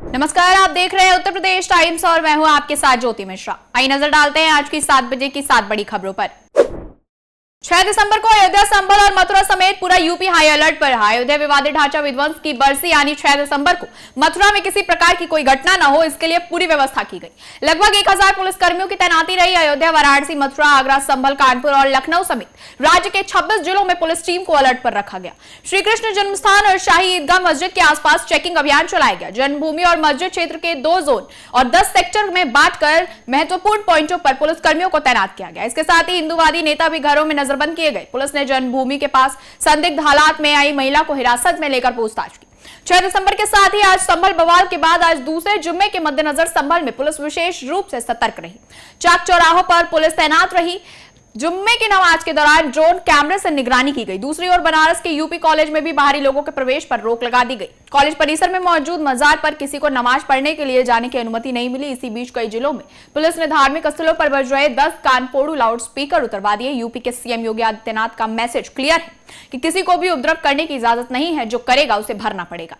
नमस्कार, आप देख रहे हैं उत्तर प्रदेश टाइम्स और मैं हूं आपके साथ ज्योति मिश्रा। आइए नजर डालते हैं आज की 7 बजे की 7 बड़ी खबरों पर। 6 दिसंबर को अयोध्या, संभल और मथुरा समेत पूरा यूपी हाई अलर्ट पर रहा। अयोध्या विवादित ढांचा विध्वंस की बरसी यानी 6 दिसंबर को मथुरा में किसी प्रकार की कोई घटना न हो, इसके लिए पूरी व्यवस्था की गई। लगभग 1000 पुलिसकर्मियों की तैनाती रही। अयोध्या, वाराणसी, मथुरा, आगरा, संभल, कानपुर और लखनऊ समेत राज्य के 26 जिलों में पुलिस टीम को अलर्ट पर रखा गया। श्री कृष्ण जन्मस्थान और शाही ईदगाह मस्जिद के आसपास चेकिंग अभियान चलाया गया। जन्मभूमि और मस्जिद क्षेत्र के 2 जोन और 10 सेक्टर में बांटकर महत्वपूर्ण पॉइंटों पर पुलिसकर्मियों को तैनात किया गया। इसके साथ ही हिंदूवादी नेता भी घरों में नजरबंद किए गए। पुलिस ने जन्मभूमि के पास संदिग्ध हालात में आई महिला को हिरासत में लेकर पूछताछ की। 6 दिसंबर के साथ ही आज संभल बवाल के बाद आज दूसरे जुम्मे के मद्देनजर संभल में पुलिस विशेष रूप से सतर्क रही। चौक चौराहों पर पुलिस तैनात रही। जुम्मे की नमाज के दौरान ड्रोन कैमरे से निगरानी की गई। दूसरी ओर बनारस के यूपी कॉलेज में भी बाहरी लोगों के प्रवेश पर रोक लगा दी गई। कॉलेज परिसर में मौजूद मजार पर किसी को नमाज पढ़ने के लिए जाने की अनुमति नहीं मिली। इसी बीच कई जिलों में पुलिस ने धार्मिक स्थलों पर बज रहे 10 कानपोड़ू लाउड स्पीकर उतरवा दिए। यूपी के सीएम योगी आदित्यनाथ का मैसेज क्लियर है कि किसी को भी उपद्रव करने की इजाजत नहीं है, जो करेगा उसे भरना पड़ेगा।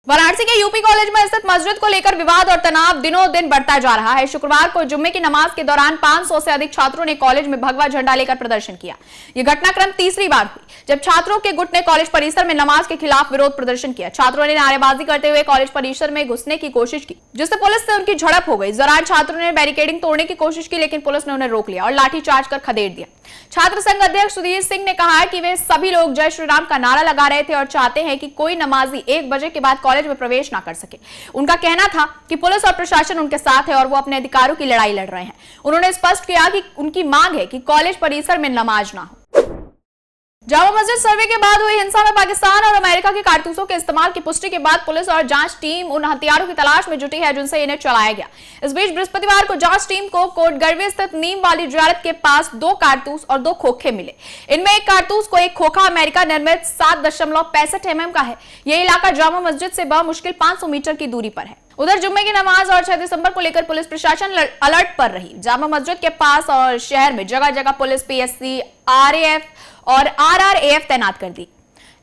वाराणसी के यूपी कॉलेज में स्थित मस्जिद को लेकर विवाद और तनाव दिनों दिन बढ़ता जा रहा है। शुक्रवार को जुम्मे की नमाज के दौरान 500 से अधिक छात्रों ने कॉलेज में भगवा झंडा लेकर प्रदर्शन किया। यह घटनाक्रम तीसरी बार हुई जब छात्रों के गुट ने कॉलेज परिसर में नमाज के खिलाफ विरोध प्रदर्शन किया। छात्रों ने नारेबाजी करते हुए कॉलेज परिसर में घुसने की कोशिश की, जिससे पुलिस से उनकी झड़प हो गई। इस दौरान छात्रों ने बैरिकेडिंग तोड़ने की कोशिश की, लेकिन पुलिस ने उन्हें रोक लिया और लाठीचार्ज कर खदेड़ दिया। छात्र संघ अध्यक्ष सुधीर सिंह ने कहा कि वे सभी लोग जय श्री राम का नारा लगा रहे थे और चाहते हैं कि कोई नमाजी 1 बजे के बाद कॉलेज में प्रवेश ना कर सके। उनका कहना था कि पुलिस और प्रशासन उनके साथ है और वो अपने अधिकारों की लड़ाई लड़ रहे हैं। उन्होंने स्पष्ट किया कि उनकी मांग है कि कॉलेज परिसर में नमाज ना हो। जामा मस्जिद सर्वे के बाद हुई हिंसा में पाकिस्तान और अमेरिका के कारतूसों के इस्तेमाल की पुष्टि के बाद पुलिस और जांच टीम उन हथियारों की तलाश में जुटी है जिनसे इन्हें चलाया गया। इस बीच बृहस्पतिवार को जांच टीम को कोटगरवे स्थित नीम वाली जियारत के पास 2 कारतूस और 2 खोखे मिले। इनमें एक कारतूस को एक खोखा अमेरिका निर्मित 7.65 mm का है। यह इलाका जामा मस्जिद से बमुश्किल 500 मीटर की दूरी पर है। उधर जुम्मे की नमाज और 6 दिसंबर को लेकर पुलिस प्रशासन अलर्ट पर रही। जामा मस्जिद के पास और शहर में जगह जगह पुलिस, पीएससी, आरएएफ और आरआरएएफ तैनात कर दी।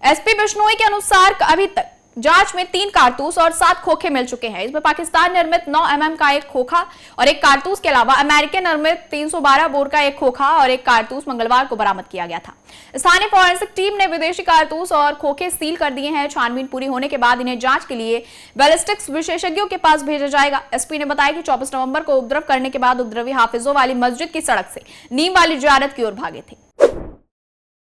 एसपी बिश्नोई के अनुसार अभी तक जांच में 3 कारतूस और 7 खोखे मिल चुके हैं। इसमें पाकिस्तान निर्मित 9 mm का एक खोखा और एक कारतूस के अलावा अमेरिकन निर्मित 312 बोर का एक खोखा और एक कारतूस मंगलवार को बरामद किया गया था। स्थानीय फॉरेंसिक टीम ने विदेशी कारतूस और खोखे सील कर दिए हैं। छानबीन पूरी होने के बाद इन्हें जांच के लिए बैलिस्टिक्स विशेषज्ञों के पास भेजा जाएगा। एसपी ने बताया कि 24 नवंबर को उपद्रव करने के बाद उपद्रवी हाफिजों वाली मस्जिद की सड़क से नीम वाली जियारत की ओर भागे थे।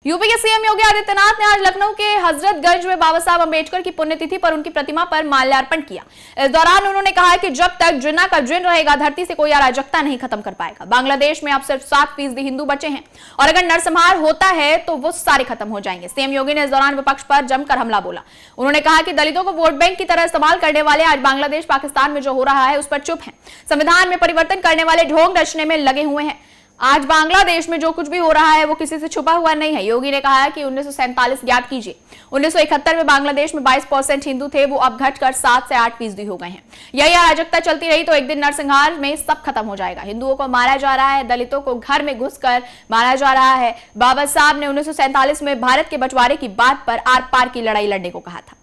यूपी के सीएम योगी आदित्यनाथ ने आज लखनऊ के हजरतगंज में बाबा साहब अंबेडकर की पुण्यतिथि पर उनकी प्रतिमा पर माल्यार्पण किया। इस दौरान उन्होंने कहा कि जब तक जिन्ना का जिन रहेगा, धरती से कोई अराजकता नहीं खत्म कर पाएगा। बांग्लादेश में अब सिर्फ 7% हिंदू बचे हैं और अगर नरसंहार होता है तो वो सारे खत्म हो जाएंगे। सीएम योगी ने इस दौरान विपक्ष पर जमकर हमला बोला। उन्होंने कहा कि दलितों को वोट बैंक की तरह इस्तेमाल करने वाले आज बांग्लादेश, पाकिस्तान में जो हो रहा है उस पर चुप है। संविधान में परिवर्तन करने वाले ढोंग रचने में लगे हुए हैं। आज बांग्लादेश में जो कुछ भी हो रहा है वो किसी से छुपा हुआ नहीं है। योगी ने कहा कि 1947 याद कीजिए, 1971 में बांग्लादेश में 22% हिंदू थे, वो अब घटकर 7 से 8% हो गए हैं। यही अराजकता चलती रही तो एक दिन नरसंहार में सब खत्म हो जाएगा। हिंदुओं को मारा जा रहा है, दलितों को घर में घुसकर मारा जा रहा है। बाबा साहब ने 1947 में भारत के बंटवारे की बात पर आर पार की लड़ाई लड़ने को कहा था।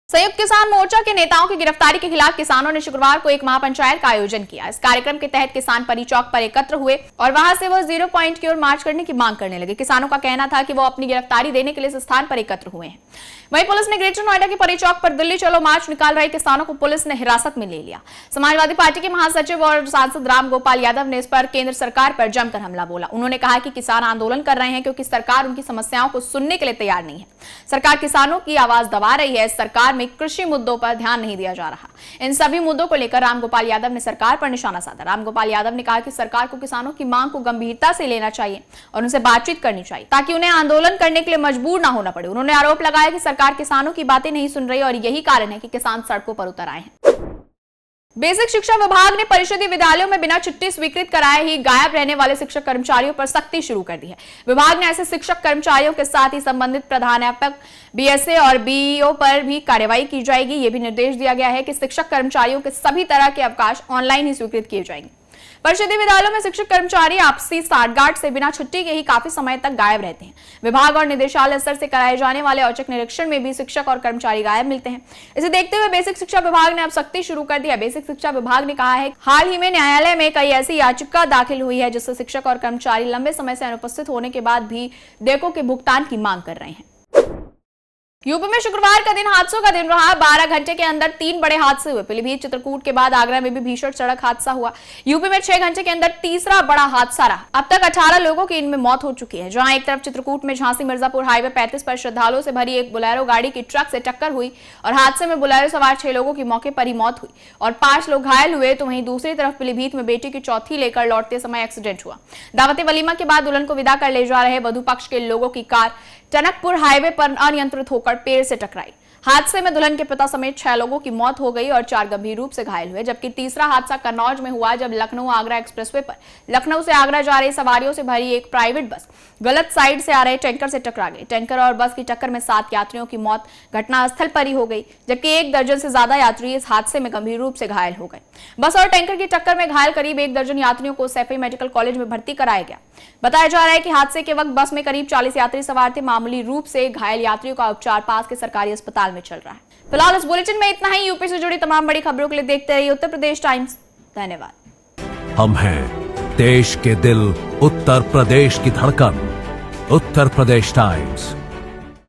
संयुक्त किसान मोर्चा के नेताओं की गिरफ्तारी के खिलाफ किसानों ने शुक्रवार को एक महापंचायत का आयोजन किया। इस कार्यक्रम के तहत किसान परी चौक पर एकत्र हुए और वहां से वो 0 पॉइंट की ओर मार्च करने की मांग करने लगे। किसानों का कहना था कि वो अपनी गिरफ्तारी देने के लिए इस स्थान पर एकत्र हुए हैं। वहीं पुलिस ने ग्रेटर नोएडा के परी चौक पर दिल्ली चलो मार्च निकाल रहे किसानों को पुलिस ने हिरासत में ले लिया। समाजवादी पार्टी के महासचिव और सांसद रामगोपाल यादव ने इस पर केंद्र सरकार पर जमकर हमला बोला। उन्होंने कहा कि किसान आंदोलन कर रहे हैं क्योंकि सरकार उनकी समस्याओं को सुनने के लिए तैयार नहीं है। सरकार किसानों की आवाज दबा रही है। सरकार में कृषि मुद्दों पर ध्यान नहीं दिया जा रहा। इन सभी मुद्दों को लेकर रामगोपाल यादव ने सरकार पर निशाना साधा। रामगोपाल यादव ने कहा कि सरकार को किसानों की मांग को गंभीरता से लेना चाहिए और उनसे बातचीत करनी चाहिए ताकि उन्हें आंदोलन करने के लिए मजबूर ना होना पड़े। उन्होंने आरोप लगाया कि सरकार किसानों की बातें नहीं सुन रही और यही कारण है कि किसान सड़कों पर उतर आए हैं। बेसिक शिक्षा विभाग ने परिषदीय विद्यालयों में बिना छुट्टी स्वीकृत कराए ही गायब रहने वाले शिक्षक कर्मचारियों पर सख्ती शुरू कर दी है। विभाग ने ऐसे शिक्षक कर्मचारियों के साथ ही संबंधित प्रधानाध्यापक, बीएसए और बीईओ पर भी कार्रवाई की जाएगी। यह भी निर्देश दिया गया है कि शिक्षक कर्मचारियों के सभी तरह के अवकाश ऑनलाइन ही स्वीकृत किए जाएंगे। परिषदीय विद्यालयों में शिक्षक कर्मचारी आपसी साठगांठ से बिना छुट्टी के ही काफी समय तक गायब रहते हैं। विभाग और निदेशालय स्तर से कराए जाने वाले औचक निरीक्षण में भी शिक्षक और कर्मचारी गायब मिलते हैं। इसे देखते हुए बेसिक शिक्षा विभाग ने अब सख्ती शुरू कर दी है। बेसिक शिक्षा विभाग ने कहा है हाल ही में न्यायालय में कई ऐसी याचिका दाखिल हुई है जिससे शिक्षक और कर्मचारी लंबे समय से अनुपस्थित होने के बाद भी देयकों के भुगतान की मांग कर रहे हैं। यूपी में शुक्रवार का दिन हादसों का दिन रहा। 12 घंटे के अंदर 3 बड़े हादसे हुए। पीलीभीत चित्रकूट के बाद आगरा में भी भीषण सड़क हादसा हुआ। यूपी में 6 घंटे के अंदर तीसरा बड़ा हादसा रहा। अब तक 18 लोगों की इनमें मौत हो चुकी है। जहां एक तरफ चित्रकूट में झांसी मिर्जापुर हाईवे 35 पर श्रद्धालुओं से भरी एक बोलेरो गाड़ी की ट्रक से टक्कर हुई और हादसे में बोलेरो सवार 6 लोगों की मौके पर ही मौत हुई और 5 लोग घायल हुए। तो वहीं दूसरी तरफ पीलीभीत में बेटी की चौथी लेकर लौटते समय एक्सीडेंट हुआ। दावत वलीमा के बाद दुल्हन को विदा कर ले जा रहे वधू पक्ष के लोगों की कार टनकपुर हाईवे पर अनियंत्रित होकर पेड़ से टकराई। हादसे में दुल्हन के पिता समेत 6 लोगों की मौत हो गई और 4 गंभीर रूप से घायल हुए। जबकि तीसरा हादसा कन्नौज में हुआ जब लखनऊ आगरा एक्सप्रेसवे पर लखनऊ से आगरा जा रही सवारियों से भरी एक प्राइवेट बस गलत साइड से आ रहे टैंकर से टकरा गई। टैंकर और बस की टक्कर में 7 यात्रियों की मौत घटनास्थल पर ही हो गई, जबकि 1 दर्जन से ज्यादा यात्री इस हादसे में गंभीर रूप से घायल हो गए। बस और टैंकर की टक्कर में घायल करीब 1 दर्जन यात्रियों को सैफई मेडिकल कॉलेज में भर्ती कराया गया। बताया जा रहा है कि हादसे के वक्त बस में करीब 40 यात्री सवार थे। मामूली रूप से घायल यात्रियों का उपचार पास के सरकारी अस्पताल में चल रहा है। फिलहाल इस बुलेटिन में इतना ही। यूपी से जुड़ी तमाम बड़ी खबरों के लिए देखते रहिए उत्तर प्रदेश टाइम्स। धन्यवाद। हम हैं देश के दिल, उत्तर प्रदेश की धड़कन, उत्तर प्रदेश टाइम्स।